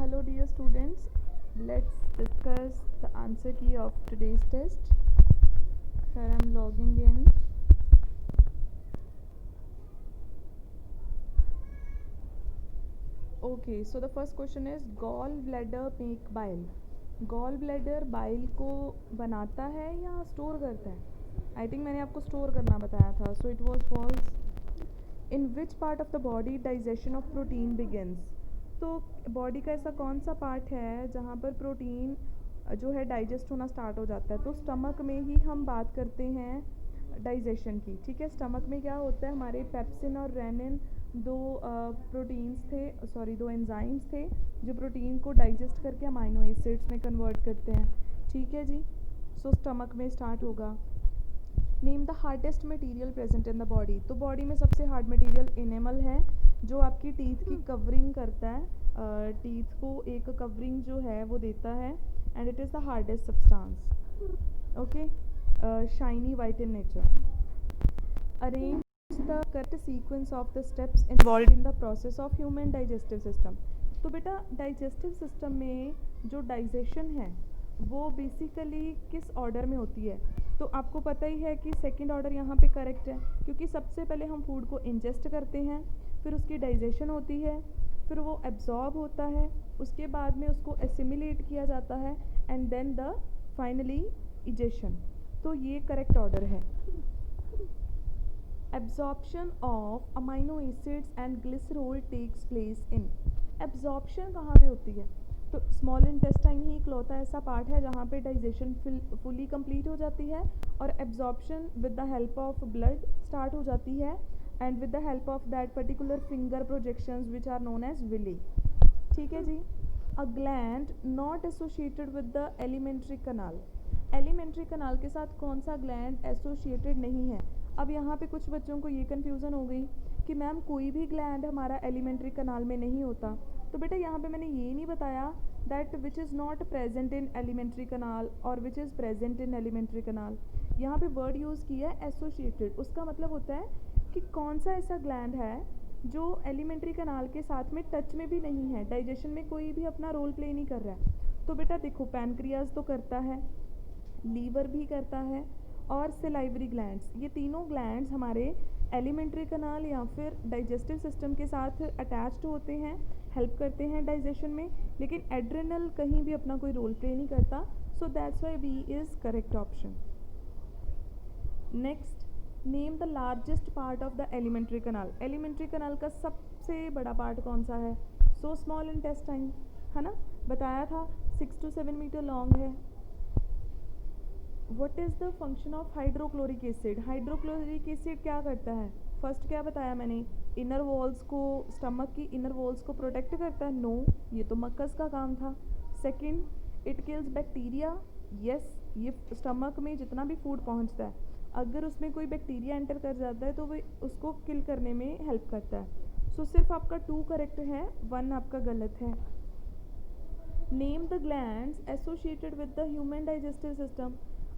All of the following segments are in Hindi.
hello dear students, let's discuss the answer key of today's test. Here I'm logging in. Okay, so the first question is gallbladder make bile. gallbladder bile को बनाता है या स्टोर करता है? आई थिंक मैंने आपको स्टोर करना बताया था, so it was false. In which part of the body digestion of protein begins? तो बॉडी का ऐसा कौन सा पार्ट है जहाँ पर प्रोटीन जो है डाइजेस्ट होना स्टार्ट हो जाता है? तो स्टमक में ही हम बात करते हैं डाइजेशन की. ठीक है, स्टमक में क्या होता है, हमारे पेप्सिन और रेनिन दो दो एंजाइम्स थे जो प्रोटीन को डाइजेस्ट करके अमाइनो एसिड्स में कन्वर्ट करते हैं. ठीक है जी, सो स्टमक में स्टार्ट होगा. Name the hardest material present in the body. तो बॉडी में सबसे हार्ड मटेरियल इनेमल है जो आपकी टीथ की कवरिंग करता है. टीथ को एक कवरिंग जो है वो देता है and it is the hardest substance. Okay, shiny white in nature. Arrange the correct sequence of the steps involve in the process of human digestive system. तो बेटा डाइजेस्टिव सिस्टम में जो डाइजेशन है वो बेसिकली किस ऑर्डर में होती है? तो आपको पता ही है कि सेकंड ऑर्डर यहाँ पे करेक्ट है, क्योंकि सबसे पहले हम फूड को इंजेस्ट करते हैं, फिर उसकी डाइजेशन होती है, फिर वो एब्जॉर्ब होता है, उसके बाद में उसको एसिमिलेट किया जाता है and then the finally egestion. तो ये करेक्ट ऑर्डर है. Absorption of amino acids and glycerol takes place in. Absorption कहाँ पे होती है? तो स्मॉल इंटेस्टाइन ही इकलौता ऐसा पार्ट है जहाँ पे डाइजेशन फुली कंप्लीट हो जाती है और absorption with the help of blood start हो जाती है and with the help of that particular finger projections which are known as villi. ठीक है जी. A gland not associated with the alimentary canal. Alimentary canal के साथ कौन सा ग्लैंड एसोसिएटेड नहीं है? अब यहाँ पे कुछ बच्चों को ये कन्फ्यूज़न हो गई कि मैम कोई भी ग्लैंड हमारा एलिमेंट्री कनाल में नहीं होता. तो बेटा यहाँ पे मैंने ये नहीं बताया that which is not present in alimentary canal और which is present in alimentary canal. यहाँ पे वर्ड यूज़ किया है एसोसिएटेड. उसका मतलब होता है कि कौन सा ऐसा ग्लैंड है जो एलिमेंट्री कनाल के साथ में टच में भी नहीं है, डाइजेशन में कोई भी अपना रोल प्ले नहीं कर रहा है. तो बेटा देखो, पैनक्रियाज तो करता है, लीवर भी करता है और सेलाइवरी ग्लैंड्स, ये तीनों ग्लैंड्स हमारे एलिमेंट्री कनाल या फिर डाइजेस्टिव सिस्टम के साथ अटैच्ड होते हैं, हेल्प करते हैं डाइजेशन में, लेकिन एड्रेनल कहीं भी अपना कोई रोल प्ले नहीं करता. So that's why B is correct option. Next, name the largest part of the alimentary canal. Alimentary canal का सबसे बड़ा पार्ट कौन सा है? सो स्मॉल इंटेस्टाइन, है ना, बताया था 6 to 7 मीटर लॉन्ग है. What is the function of hydrochloric acid? Hydrochloric acid क्या करता है? फर्स्ट क्या बताया मैंने, इनर वॉल्स को, स्टमक की इनर वॉल्स को प्रोटेक्ट करता है. नो, ये तो मक्कस का काम था. Second, it kills bacteria. Yes, ये स्टमक में जितना भी फूड पहुंचता है अगर उसमें कोई बैक्टीरिया एंटर कर जाता है तो वो उसको किल करने में हेल्प करता है. सो सिर्फ आपका 2 करेक्ट है, 1 आपका गलत है. Name the glands associated with the human digestive system.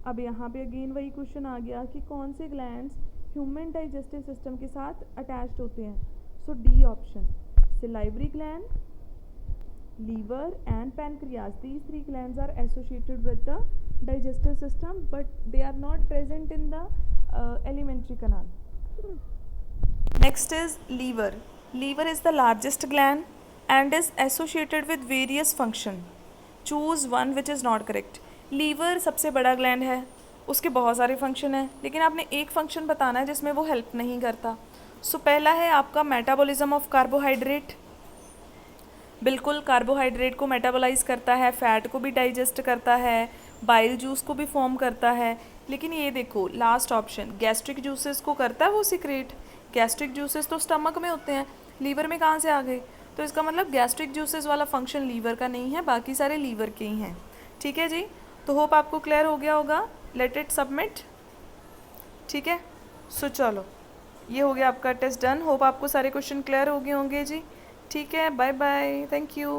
अब यहाँ पे अगेन वही क्वेश्चन आ गया कि कौन से ग्लैंड्स ह्यूमन डाइजेस्टिव सिस्टम के साथ अटैच्ड होते हैं. So D option, salivary gland, liver and pancreas. These 3 glands are associated with the digestive system but they are not present in the alimentary canal. Next is liver. Liver is the largest gland and is associated with various function. Choose one which is not correct. Liver सबसे बड़ा ग्लैंड है, उसके बहुत सारे फंक्शन हैं, लेकिन आपने एक फंक्शन बताना है जिसमें वो हेल्प नहीं करता. सो पहला है आपका मेटाबॉलिज्म ऑफ कार्बोहाइड्रेट. बिल्कुल, कार्बोहाइड्रेट को मेटाबोलाइज करता है, फैट को भी डाइजेस्ट करता है, बाइल जूस को भी फॉर्म करता है. लेकिन ये देखो लास्ट ऑप्शन, गैस्ट्रिक जूसेस को करता है वो सीक्रेट. गैस्ट्रिक जूसेस तो स्टमक में होते हैं, लीवर में कहाँ से आ गए? तो इसका मतलब गैस्ट्रिक जूसेस वाला फंक्शन लीवर का नहीं है, बाकी सारे लीवर के ही हैं. ठीक है जी, तो होप आपको क्लियर हो गया होगा. Let it submit. ठीक है, सो चलो, ये हो गया आपका टेस्ट डन. होप आपको सारे क्वेश्चन क्लियर हो गए होंगे जी. ठीक है, बाय बाय, थैंक यू.